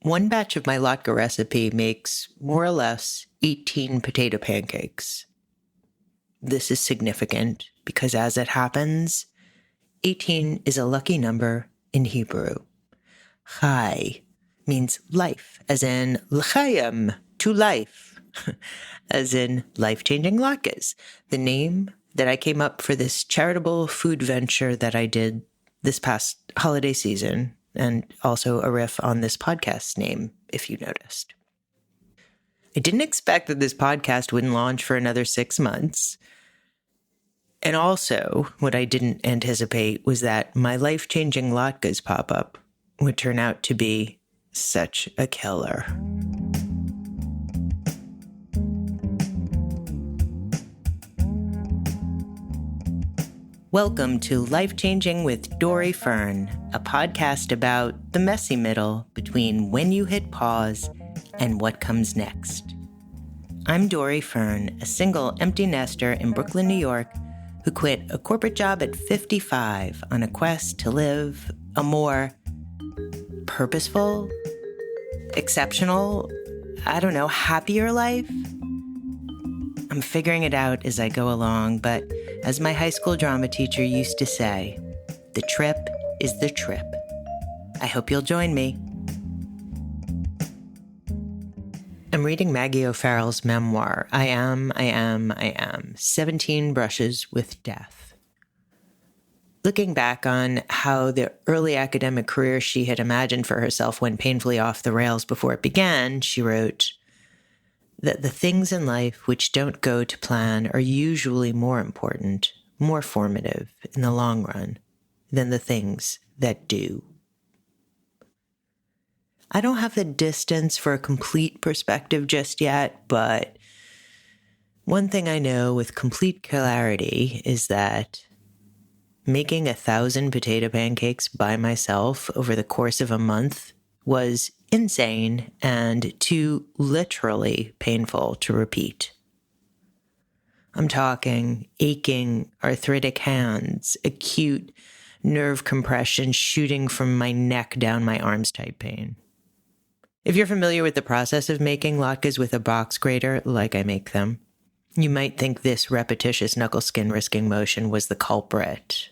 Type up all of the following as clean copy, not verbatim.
One batch of my latke recipe makes more or less 18 potato pancakes. This is significant because, as it happens, 18 is a lucky number in Hebrew. Chai means life, as in l'chaim, to life, as in life-changing latkes, the name that I came up for this charitable food venture that I did this past holiday season, and also a riff on this podcast's name, if you noticed. I didn't expect that this podcast wouldn't launch for another 6 months. And also, what I didn't anticipate was that my life-changing latkes pop-up would turn out to be such a killer. Welcome to Life Changing with Dori Fern, a podcast about the messy middle between when you hit pause and what comes next. I'm Dori Fern, a single empty nester in Brooklyn, New York, who quit a corporate job at 55 on a quest to live a more purposeful, exceptional, happier life. I'm figuring it out as I go along, but as my high school drama teacher used to say, the trip is the trip. I hope you'll join me. I'm reading Maggie O'Farrell's memoir, I Am, 17 Brushes with Death. Looking back on how the early academic career she had imagined for herself went painfully off the rails before it began, she wrote that the things in life which don't go to plan are usually more important, more formative in the long run than the things that do. I don't have the distance for a complete perspective just yet, but one thing I know with complete clarity is that making 1,000 potato pancakes by myself over the course of a month was insane and too literally painful to repeat. I'm talking aching, arthritic hands, acute nerve compression shooting from my neck down my arms type pain. If you're familiar with the process of making latkes with a box grater, like I make them, you might think this repetitious knuckle skin risking motion was the culprit.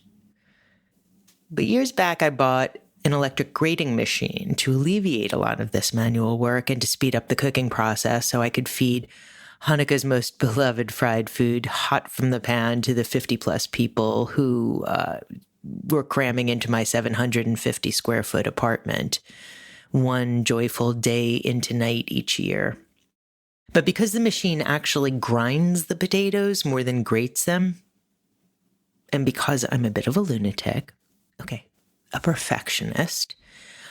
But years back, I bought an electric grating machine to alleviate a lot of this manual work and to speed up the cooking process so I could feed Hanukkah's most beloved fried food hot from the pan to the 50-plus people who were cramming into my 750 square foot apartment one joyful day into night each year. But because the machine actually grinds the potatoes more than grates them, and because I'm a bit of a lunatic, a perfectionist,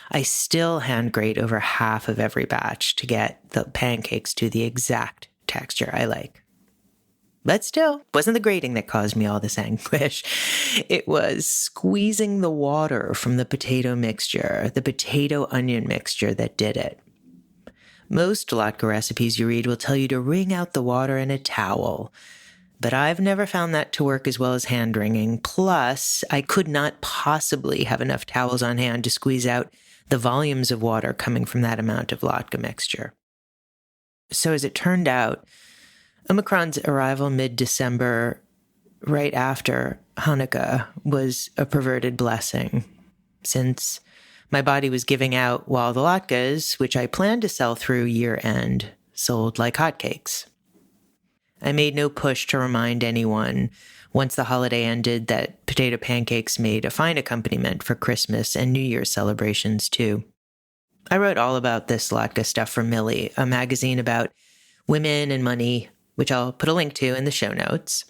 I still hand grate over half of every batch to get the pancakes to the exact texture I like. But still, it wasn't the grating that caused me all this anguish. It was squeezing the water from the potato mixture, the potato-onion mixture that did it. Most latke recipes you read will tell you to wring out the water in a towel, but I've never found that to work as well as hand wringing. Plus, I could not possibly have enough towels on hand to squeeze out the volumes of water coming from that amount of latke mixture. So as it turned out, Omicron's arrival mid-December, right after Hanukkah, was a perverted blessing, since my body was giving out while the latkes, which I planned to sell through year-end, sold like hotcakes. I made no push to remind anyone once the holiday ended that potato pancakes made a fine accompaniment for Christmas and New Year's celebrations, too. I wrote all about this latke stuff for Millie, a magazine about women and money, which I'll put a link to in the show notes.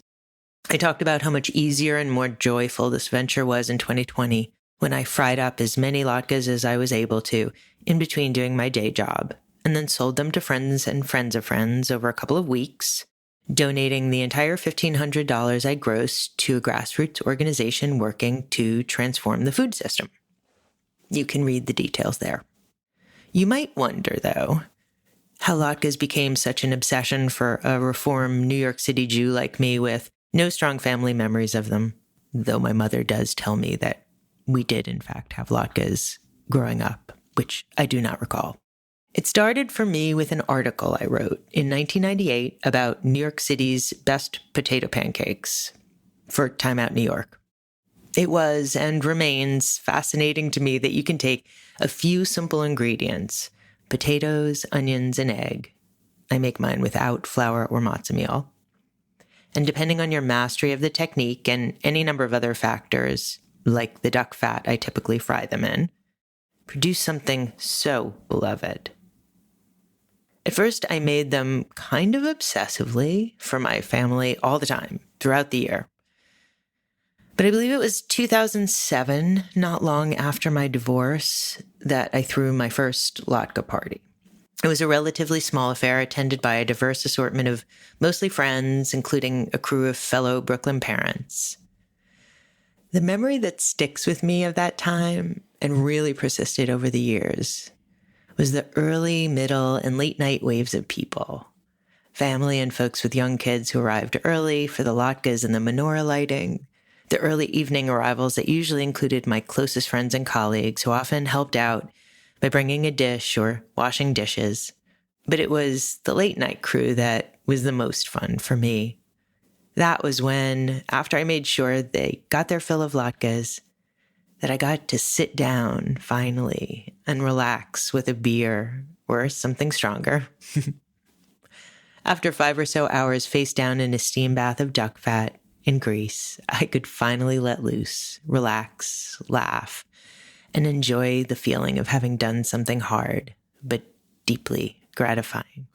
I talked about how much easier and more joyful this venture was in 2020 when I fried up as many latkes as I was able to in between doing my day job, and then sold them to friends and friends of friends over a couple of weeks, donating the entire $1,500 I grossed to a grassroots organization working to transform the food system. You can read the details there. You might wonder, though, how latkes became such an obsession for a reformed New York City Jew like me with no strong family memories of them, though my mother does tell me that we did, in fact, have latkes growing up, which I do not recall. It started for me with an article I wrote in 1998 about New York City's best potato pancakes for Time Out New York. It was and remains fascinating to me that you can take a few simple ingredients, potatoes, onions, and egg. I make mine without flour or matzo meal. And depending on your mastery of the technique and any number of other factors, like the duck fat I typically fry them in, produce something so beloved. At first, I made them kind of obsessively for my family all the time, throughout the year. But I believe it was 2007, not long after my divorce, that I threw my first latke party. It was a relatively small affair attended by a diverse assortment of mostly friends, including a crew of fellow Brooklyn parents. The memory that sticks with me of that time and really persisted over the years was the early, middle, and late night waves of people. Family and folks with young kids who arrived early for the latkes and the menorah lighting. The early evening arrivals that usually included my closest friends and colleagues who often helped out by bringing a dish or washing dishes. But it was the late night crew that was the most fun for me. That was when, after I made sure they got their fill of latkes, that I got to sit down, finally, and relax with a beer or something stronger. After 5 or so hours face down in a steam bath of duck fat and grease, I could finally let loose, relax, laugh, and enjoy the feeling of having done something hard, but deeply gratifying.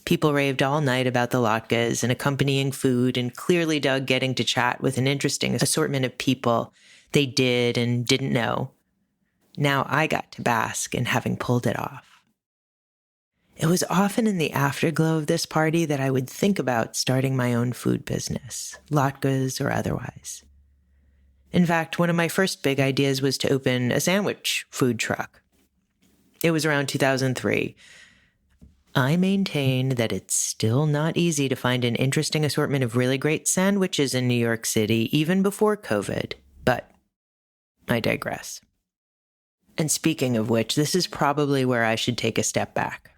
People raved all night about the latkes and accompanying food and clearly dug getting to chat with an interesting assortment of people they did and didn't know. Now I got to bask in having pulled it off. It was often in the afterglow of this party that I would think about starting my own food business, latkes or otherwise. In fact, one of my first big ideas was to open a sandwich food truck. It was around 2003. I maintain that it's still not easy to find an interesting assortment of really great sandwiches in New York City, even before COVID, but I digress. And speaking of which, this is probably where I should take a step back.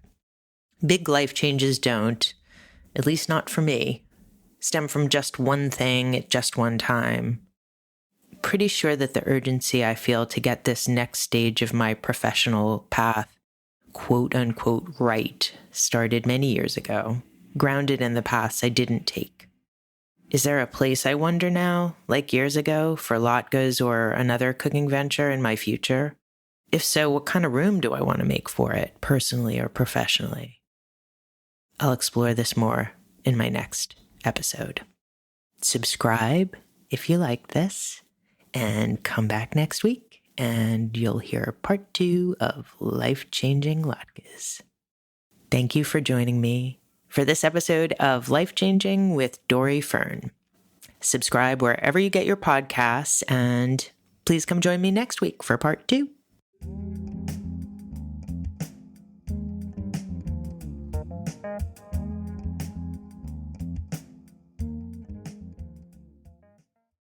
Big life changes don't, at least not for me, stem from just one thing at just one time. Pretty sure that the urgency I feel to get this next stage of my professional path, quote unquote, right, started many years ago, grounded in the paths I didn't take. Is there a place, I wonder now, like years ago, for latkes or another cooking venture in my future? If so, what kind of room do I want to make for it, personally or professionally? I'll explore this more in my next episode. Subscribe if you like this, and come back next week, and you'll hear part 2 of Life-Changing Latkes. Thank you for joining me for this episode of Life Changing with Dori Fern. Subscribe wherever you get your podcasts, and please come join me next week for part 2.